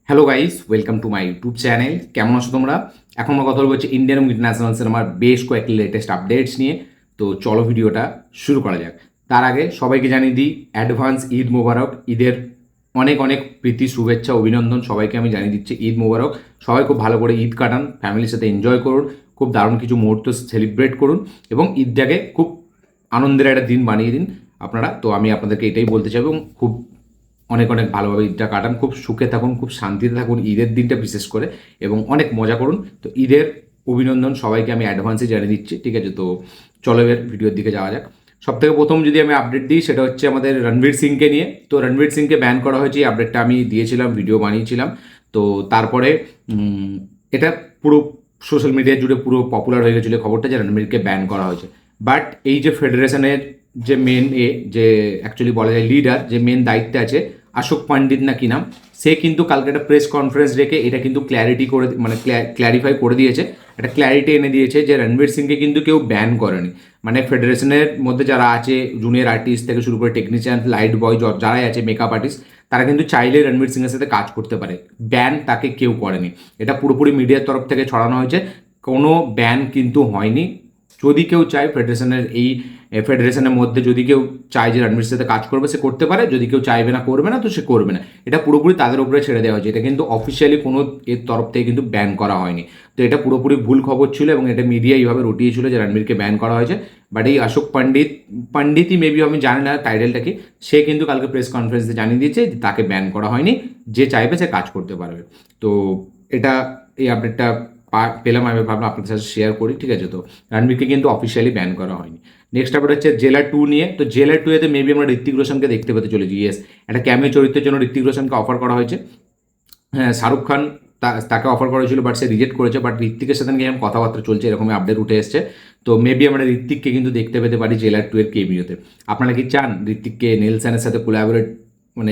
Hello guys, welcome to my YouTube channel. কেমন আছো তোমরা? এখন আমরা কথা বলবো হচ্ছে ইন্ডিয়ান এবং ইন্টারন্যাশনাল সিনেমার বেশ কয়েকটি লেটেস্ট আপডেটস নিয়ে। তো চলো ভিডিওটা শুরু করা যাক। তার আগে সবাইকে জানিয়ে দিই অ্যাডভান্স ঈদ মোবারক। ঈদের অনেক অনেক প্রীতি, শুভেচ্ছা, অভিনন্দন সবাইকে আমি জানিয়ে দিচ্ছি ঈদ মোবারক। সবাই খুব ভালো করে ঈদ কাটান, ফ্যামিলির সাথে এনজয় করুন, খুব দারুণ কিছু মুহূর্ত সেলিব্রেট করুন এবং ঈদটাকে খুব আনন্দের একটা দিন বানিয়ে দিন আপনারা। তো আমি আপনাদেরকে এটাই বলতে চাই এবং খুব অনেক অনেক ভালোভাবে ঈদটা কাটান, খুব সুখে থাকুন, খুব শান্তিতে থাকুন ঈদের দিনটা বিশেষ করে, এবং অনেক মজা করুন। তো ঈদের অভিনন্দন সবাইকে আমি অ্যাডভান্সে জানিয়ে দিচ্ছি, ঠিক আছে? তো চলো এবার ভিডিওর দিকে যাওয়া যাক। সব থেকে প্রথম যদি আমি আপডেট দিই সেটা হচ্ছে আমাদের রণবীর সিংকে নিয়ে। তো রণবীর সিংকে ব্যান করা হয়েছে, এই আপডেটটা আমি দিয়েছিলাম, ভিডিও বানিয়েছিলাম। তো তারপরে এটা পুরো সোশ্যাল মিডিয়া জুড়ে পুরো পপুলার হয়ে গেছিলো খবরটা যে রণবীরকে ব্যান করা হয়েছে। বাট এই যে ফেডারেশনের যে মেন যে অ্যাকচুয়ালি বলা যায় লিডার, যে মেন দায়িত্বে আছে অশোক পণ্ডিত না কি নাম, সে কিন্তু কালকে একটা প্রেস কনফারেন্স রেখে এটা কিন্তু ক্ল্যারিটি করে, মানে ক্ল্যারিফাই করে দিয়েছে, একটা ক্ল্যারিটি এনে দিয়েছে যে রণবীর সিংকে কিন্তু কেউ ব্যান করেনি। মানে ফেডারেশনের মধ্যে যারা আছে, জুনিয়র আর্টিস্ট থেকে শুরু করে টেকনিশিয়ান, লাইট বয়, যারাই আছে, মেকআপ আর্টিস্ট, তারা কিন্তু চাইলে রণবীর সিংয়ের সাথে কাজ করতে পারে। ব্যান তাকে কেউ করেনি, এটা পুরোপুরি মিডিয়ার তরফ থেকে ছড়ানো হয়েছে, কোনো ব্যান কিন্তু হয়নি। যদি কেউ চায় ফেডারেশনের ফেডারেশনের মধ্যে যদি কেউ চায় যে রণবীর সাথে কাজ করবে, সে করতে পারে। যদি কেউ চাইবে না, করবে না, তো সে করবে না। এটা পুরোপুরি তাদের উপরে ছেড়ে দেওয়া হয়েছে, এটা কিন্তু অফিসিয়ালি কোনো এর তরফ থেকে কিন্তু ব্যান করা হয়নি। তো এটা পুরোপুরি ভুল খবর ছিল এবং এটা মিডিয়া এইভাবে রটিয়েছিল যে রণবীরকে ব্যান করা হয়েছে। বাট এই অশোক পণ্ডিতই মেবি, আমি জানি না টাইটেলটা কি, সে কিন্তু কালকে প্রেস কনফারেন্সে জানিয়ে দিয়েছে যে তাকে ব্যান করা হয়নি, যে চাইবে সে কাজ করতে পারবে। তো এটা, এই আপডেটটা পেলাম, আমি ভাবলাম আপনাদের সাথে শেয়ার করি, ঠিক আছে? তো রণবীরকে কিন্তু অফিসিয়ালি ব্যান করা হয়নি। নেক্সট আপডেট হচ্ছে জেলার 2 নিয়ে। তো জেলার 2 এতে মেবি আমরা ঋত্বিক রোশনকে দেখতে পেতে চলেছি। ইয়েস, একটা ক্যামিও চরিত্রের জন্য ঋত্বিক রোশনকে অফার করা হয়েছে। হ্যাঁ, শাহরুখ খান তাকে অফার করা হয়েছিল, বাট সে রিজেক্ট করেছে। বাট ঋত্বিকের সাথে নাকি এখন কথাবার্তা চলছে, এরকমই আপডেট উঠে এসছে। তো মেবি আমরা ঋত্বিককে কিন্তু দেখতে পেতে পারি জেলার 2 এর কেমিওতে। আপনারা কি চান ঋত্বিককে নেলসনের সাথে কোলাবোরেট, মানে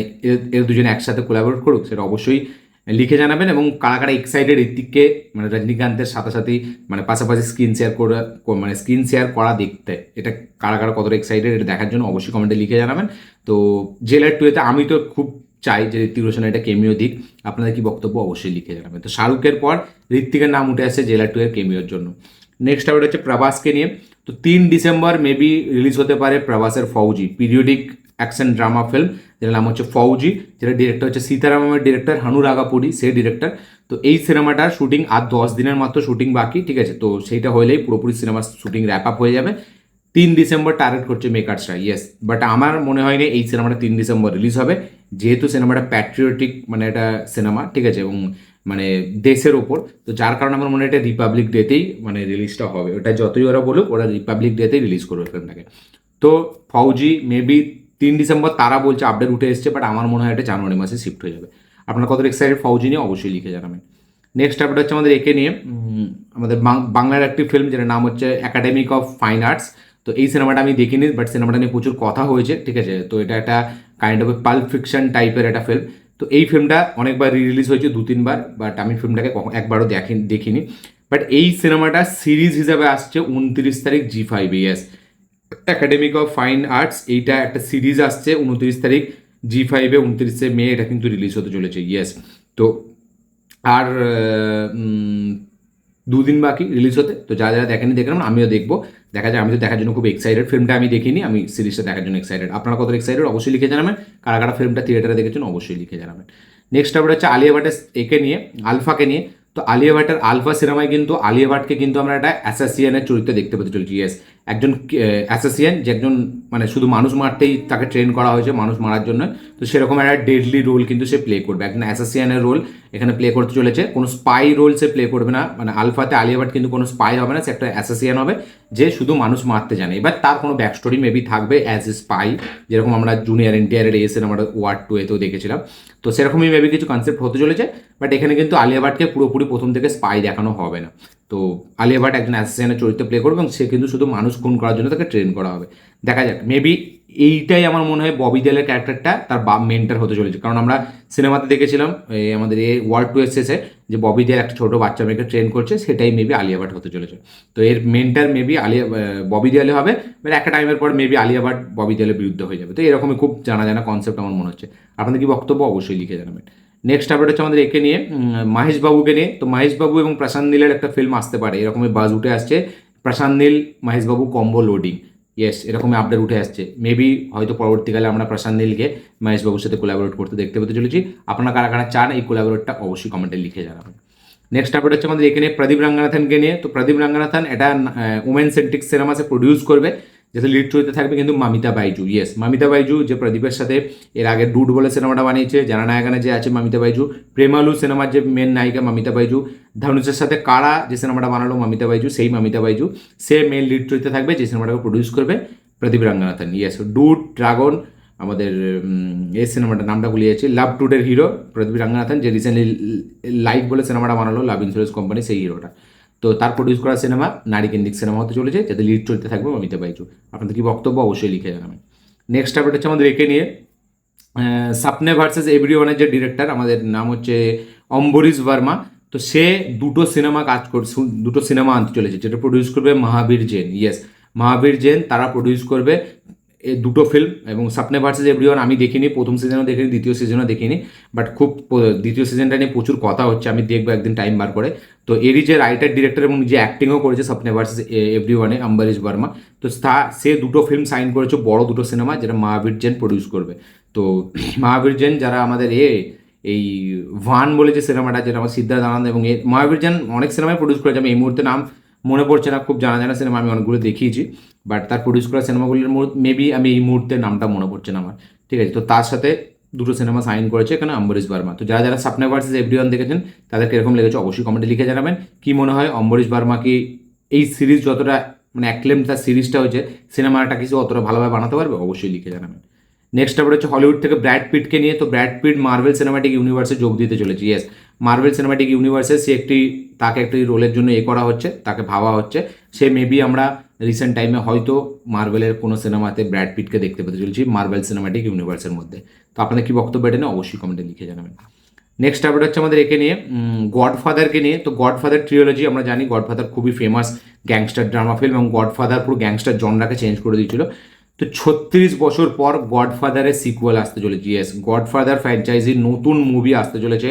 এর দুজনে একসাথে কোলাবোরেট করুক? সেটা অবশ্যই লিখে জানাবেন। এবং কারা কারা এক্সাইটেড ঋত্বিককে, মানে রজনীকান্তের সাথে সাথেই, মানে পাশাপাশি স্ক্রিন শেয়ার করে, মানে স্ক্রিন শেয়ার করা দেখতে, এটা কারা কারা কতটা এক্সাইটেড এটা দেখার জন্য অবশ্যই কমেন্টে লিখে জানাবেন। তো জেলার 2 এতে আমি তো খুব চাই যে ঋত্বিক রোশনের এটা কেমিও দিক। আপনাদের কি বক্তব্য অবশ্যই লিখে জানাবেন। তো শাহরুখের পর ঋত্বিকের নাম উঠে আসছে জেলার 2 এর কেমিওর জন্য। নেক্সট আপডেট হচ্ছে প্রভাসকে নিয়ে। তো 3 ডিসেম্বর মেবি রিলিজ হতে পারে প্রভাসের ফৌজি, পিরিয়ডিক অ্যাকশন ড্রামা ফিল্ম, যেটার নাম হচ্ছে ফৌজি, যেটা ডিরেক্টর হচ্ছে সীতারামের ডিরেক্টর হানুরাগাপুরি, সেই ডিরেক্টর। তো এই সিনেমাটার শুটিং আর 10 দিনের মাত্র শুটিং বাকি, ঠিক আছে? তো সেইটা হলেই পুরোপুরি সিনেমার শুটিং র্যাপ আপ হয়ে যাবে। 3 ডিসেম্বর টার্গেট করছে মেকার্সরা, ইয়েস। বাট আমার মনে হয় না এই সিনেমাটা 3 ডিসেম্বর রিলিজ হবে, যেহেতু সিনেমাটা প্যাট্রিয়টিক, মানে এটা সিনেমা, ঠিক আছে, এবং মানে দেশের ওপর। তো যার কারণে আমার মনে হয় এটা রিপাবলিক ডেতেই মানে রিলিজটা হবে। ওটা যতই ওরা বলুক, ওরা রিপাবলিক ডেতেই রিলিজ করবে ফিল্মটাকে। তো ফৌজি মেবি 3 ডিসেম্বর তারা বলছে, আপডেট উঠে এসছে, বাট আমার মনে হয় এটা জানুয়ারি মাসে শিফট হয়ে যাবে। আপনারা কত এক্সাইটেড ফৌজি নিয়ে অবশ্যই লিখে জানাবেন। নেক্সট আপডেট হচ্ছে আমাদের একে নিয়ে। আমাদের বাংলার একটি ফিল্ম যেটার নাম হচ্ছে একাডেমিক অফ ফাইন আর্টস। তো এই সিনেমাটা আমি দেখিনি, বাট সিনেমাটা নিয়ে প্রচুর কথা হয়েছে, ঠিক আছে? তো এটা একটা কাইন্ড অফ পাল্প ফিকশন টাইপের একটা ফিল্ম। তো এই ফিল্মটা অনেকবার রিলিজ হয়েছে, 2-3 বার, বাট আমি ফিল্মটাকে একবারও দেখিনি। বাট এই সিনেমাটা সিরিজ হিসাবে আসছে 29 তারিখ G5, yes. Academic of fine arts, এইটা একটা সিরিজ আসছে 29 তারিখ G5-এ, 29শে মে এটা কিন্তু রিলিজ হতে চলেছে, ইয়েস। তো আর 2 দিন বাকি রিলিজ হতে। তো যারা যারা দেখেনি দেখলাম, আমিও দেখবো। দেখা যায়, আমি তো দেখার জন্য খুব এক্সাইটেড। ফিল্মটা আমি দেখিনি, আমি সিরিজটা দেখার জন্য এক্সাইটেড। আপনারা কত এক্সাইটেড অবশ্যই লিখে জানাবেন। কারা কারা ফিল্মটা থিয়েটারে দেখেছেন অবশ্যই লিখে জানাবেন। নেক্সট আপডেট হচ্ছে আলিয়া ভাটের একে নিয়ে, আলফাকে নিয়ে। তো আলিয়া ভাটের আলফা সিনেমায় কিন্তু আলিয়া ভাটকে কিন্তু আমরা একটা অ্যাসাসিয়ানের চরিত্রে দেখতে পেতে চলেছি, ইয়েস। একজন অ্যাসাসিয়ান, যে একজন মানে শুধু মানুষ মারতেই তাকে ট্রেন করা হয়েছে, মানুষ মারার জন্য। তো সেরকম একটা ডেডলি রোল কিন্তু সে প্লে করবে, একজন অ্যাসাসিয়ানের রোল এখানে প্লে করতে চলেছে। কোনো স্পাই রোল সে প্লে করবে না, মানে আলফাতে আলিয়া ভাট কিন্তু কোনো স্পাই হবে না, সে একটা অ্যাসাসিয়ান হবে যে শুধু মানুষ মারতে জানে। এবার তার কোনো ব্যাক স্টোরি মেবি থাকবে অ্যাজ এ স্পাই, যেরকম আমরা জুনিয়র এনটিআরের এই সিনেমাটা ওয়ার্ড 2 এতেও দেখেছিলাম। তো সেরকমই মেবি কিছু কনসেপ্ট হতে চলেছে। বাট এখানে কিন্তু আলিয়া ভাটকে পুরোপুরি প্রথম থেকে স্পাই দেখানো হবে না। তো আলিয়া ভাট একজন অ্যাসিস্ট্যান্টের চরিত্র প্লে করবে এবং সে কিন্তু শুধু মানুষ খুন করার জন্য তাকে ট্রেন করা হবে। দেখা যাক, মেবি এইটাই আমার মনে হয় ববি দেওয়ালের ক্যারেক্টারটা তার মেন্টার হতে চলেছে। কারণ আমরা সিনেমাতে দেখেছিলাম আমাদের এই ওয়ার্ল্ড 2 শেষে যে ববি দেওয়াল একটা ছোটো বাচ্চা মেয়েকে ট্রেন করছে, সেটাই মেবি আলিয়া ভাট হতে চলেছে। তো এর মেন্টার মেবি ববি দেওয়ালে হবে। বাট একটা টাইমের পর মেবি আলিয়া ভাট ববি দেওয়ালের বিরুদ্ধে হয়ে যাবে। তো এরকমই খুব জানা জানা কনসেপ্ট আমার মনে হচ্ছে। আপনাদের কি বক্তব্য অবশ্যই লিখে জানাবেন। নেক্সট আপডেট হচ্ছে আমাদের একে নিয়ে, মাহেশ বাবুকে নিয়ে। তো মাহেশ বাবু এবং প্রশান্ত নীলের একটা ফিল্ম আসতে পারে, এরকমই বাজ উঠে আসছে। প্রশান্ত নীল মাহেশ বাবু কম্বো লোডিং, ইয়েস, এরকমই আপডেট উঠে আসছে। মেবি হয়তো পরবর্তীকালে আমরা প্রশান্ত নীলকে মহেশ বাবুর সাথে কোলাবোরেট করতে দেখতে পেতে চলেছি। আপনারা কারা কারা চান এই কোলাবোরেটটা অবশ্যই কমেন্টে লিখে জানাবেন। নেক্সট আপডেট হচ্ছে আমাদের এখানে প্রদীপ রঙ্গনাথনকে নিয়ে। তো প্রদীপ রঙ্গনাথন এটা উমেন সেন্ট্রিক সিনেমা সে প্রডিউস করবে, যাতে লিড চরিত্রে থাকবে কিন্তু মামিতা বাইজু। ইয়েস, মামিতা বাইজু যে প্রদীপের সাথে এর আগে ডুড বলে সিনেমাটা বানিয়েছে, জানানায়কানে যে আছে মামিতা বাইজু, প্রেমালু সিনেমার যে মেন নায়িকা মামিতা বাইজু, ধনুষের সাথে কারা যে সিনেমাটা বানালো মামিতা বাইজু, সেই মামিতা বাইজু সে মেন লিড চরিত্রে থাকবে, যে সিনেমাটাকে প্রডিউস করবে প্রদীপ রঙ্গনাথন। ইয়েস, ডুড, ড্রাগন, আমাদের এই সিনেমাটার নামটা ভুলে যাচ্ছি, লাভ টুডের হিরো প্রদীপ রঙ্গনাথন, যে রিসেন্টলি লাইফ বলে সিনেমাটা বানালো লাভ ইন্স্যুরেন্স কোম্পানি, সেই হিরোটা। তো তার প্রডিউস করা সিনেমা নারী কেন্দ্রিক সিনেমা হতে চলেছে, যাতে লিড চলতে থাকবে মমিতা বাইজু। আপনাদের কি বক্তব্য অবশ্যই লিখে জানাবেন। নেক্সট আপডেট হচ্ছে আমাদের একে নিয়ে, স্বপ্নে ভার্সেস এভরিওয়ানের যে ডিরেক্টর, আমাদের নাম হচ্ছে অম্বরীশ বর্মা। তো সে দুটো সিনেমা দুটো সিনেমা আনতে চলেছে, যেটা প্রডিউস করবে মহাবীর জৈন। ইয়েস, মহাবীর জৈন তারা প্রডিউস করবে এই দুটো ফিল্ম। এবং স্বপ্নে ভার্সেস এভরিওয়ান আমি দেখিনি, প্রথম সিজনও দেখিনি, দ্বিতীয় সিজনও দেখিনি, বাট খুব দ্বিতীয় সিজনটা নিয়ে প্রচুর কথা হচ্ছে, আমি দেখবো একদিন টাইম বার করে। তো এরই যে রাইটার ডিরেক্টর এবং যে অ্যাক্টিংও করেছে স্বপ্নে ভার্সেস এভরিওয়ানে, অম্বরীশ বর্মা, তো সে দুটো ফিল্ম সাইন করেছে, বড় দুটো সিনেমা, যেটা মহাবীর জৈন প্রডিউস করবে। তো মহাবীর জৈন যারা আমাদের এই ভান বলে যে সিনেমাটা, যেটা আমার সিদ্ধার্থ আনন্দ এবং মহাবীর জৈন অনেক সিনেমায় প্রডিউস করেছে, আমি এই মুহূর্তে নাম মনে পড়ছে না, খুব জানা জানা সিনেমা আমি অনেকগুলো দেখিয়েছি, বাট তার প্রডিউস করা সিনেমাগুলির মেবি আমি এই মুহূর্তে নামটা মনে পড়ছে না আমার। ঠিক আছে, তো তার সাথে দুটো সিনেমা সাইন করেছে এখানে অম্বরীশ বর্মা। তো যারা যারা স্বপ্নে ভার্সেস এভরিওয়ান দেখেছেন তাদের কিরকম লেগেছে অবশ্যই কমেন্টে লিখে জানাবেন। কি মনে হয় অম্বরীশ বর্মা কি এই সিরিজ যতটা মানে অ্যাক্লেম তার সিরিজটা হয়েছে, সিনেমাটা কিছু অতটা ভালোভাবে বানাতে পারবে, অবশ্যই লিখে জানাবেন। নেক্সট আপডেট হচ্ছে হলিউড থেকে ব্র্যাড পিটকে নিয়ে। তো ব্র্যাড পিট মার্ভেল সিনেমাটিক ইউনিভার্সে যোগ দিতে চলেছে। ইয়েস, মার্ভেল সিনেমাটিক ইউনিভার্সে সে তাকে একটি রোলের জন্য করা হচ্ছে, তাকে ভাবা হচ্ছে। সে মেবি আমরা রিসেন্ট টাইমে হয়তো মার্ভেলের কোনো সিনেমাতে ব্র্যাড পিটকে দেখতে পেতে চলেছি মার্ভেল সিনেমাটিক ইউনিভার্সের মধ্যে। তো আপনাদের কি বক্তব্য এটা নিয়ে অবশ্যই কমেন্টে লিখে জানাবেন। নেক্সট আপডেট হচ্ছে আমাদের একে নিয়ে, গডফাদারকে নিয়ে। তো গডফাদার ট্রিওলজি আমরা জানি, গডফাদার খুবই ফেমাস গ্যাংস্টার ড্রামা ফিল্ম, এবং গডফাদার পুরো গ্যাংস্টার জনরাকে চেঞ্জ করে দিয়েছিল। তো 36 বছর পর গডফাদারের সিকুয়েল আসতে চলেছে। ইয়েস, গডফাদার ফ্র্যাঞ্চাইজির নতুন মুভি আসতে চলেছে,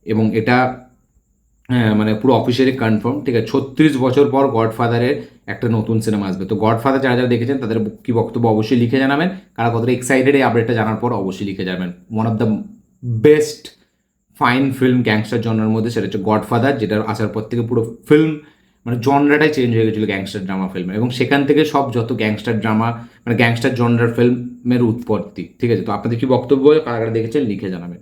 এবং এটা মানে পুরো অফিসিয়ালি কনফার্ম। ঠিক আছে, 36 বছর পর গডফাদারের একটা নতুন সিনেমা আসবে। তো গডফাদার যারা যারা দেখেছেন তাদের কি বক্তব্য অবশ্যই লিখে জানাবেন। কারা কতটা এক্সাইটেড এই আপডেটটা জানার পর অবশ্যই লিখে যাবেন। One of the best fine film gangster জনরার মধ্যে সেটা হচ্ছে গডফাদার, যেটার আসার পর থেকে পুরো ফিল্ম মানে জনরাটাই চেঞ্জ হয়ে গেছিলো গ্যাংস্টার ড্রামা ফিল্ম, এবং সেখান থেকে সব যত গ্যাংস্টার ড্রামা মানে গ্যাংস্টার জনরার ফিল্মের উৎপত্তি। ঠিক আছে, তো আপনাদের কি বক্তব্য কারা কারা দেখেছেন লিখে জানাবেন।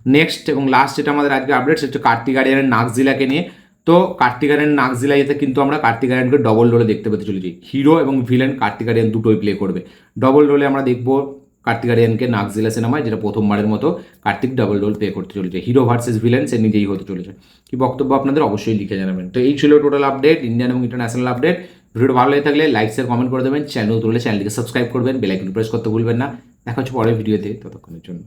নেক্সট এবং লাস্ট যেটা আমাদের আজকে আপডেট সেটা হচ্ছে কার্তিক আরিয়ানের নাগজিলাকে নিয়ে। তো কার্তিক আরিয়ান নাগজিলা এতে কিন্তু আমরা কার্তিক আরিয়ানকে ডবল রোলে দেখতে পেতে চলেছি। হিরো এবং ভিলেন কার্তিক আরিয়ান দুটোই প্লে করবে, ডবল রোলে আমরা দেখবো কার্তিক আরিয়ানকে নাগজিলা সিনেমায়, যেটা প্রথমবারের মতো কার্তিক ডাবল রোল প্লে করতে চলেছে। হিরো ভার্সেস ভিলেন সে নিজেই হতে চলেছে। কি বক্তব্য আপনাদের অবশ্যই লিখে জানাবেন। তো এই ছিল টোটাল আপডেট, ইন্ডিয়ান এবং ইন্টারন্যাশনাল আপডেট। ভিডিওটা ভালো লেগে থাকলে লাইক শেয়ার কমেন্ট করে দেবেন, চ্যানেল তুললে চ্যানেলটিকে সাবস্ক্রাইব করবেন, বেল আইকন প্রেস করতে ভুলবেন না। দেখা হচ্ছে পরের ভিডিওতে, ততক্ষণের জন্য।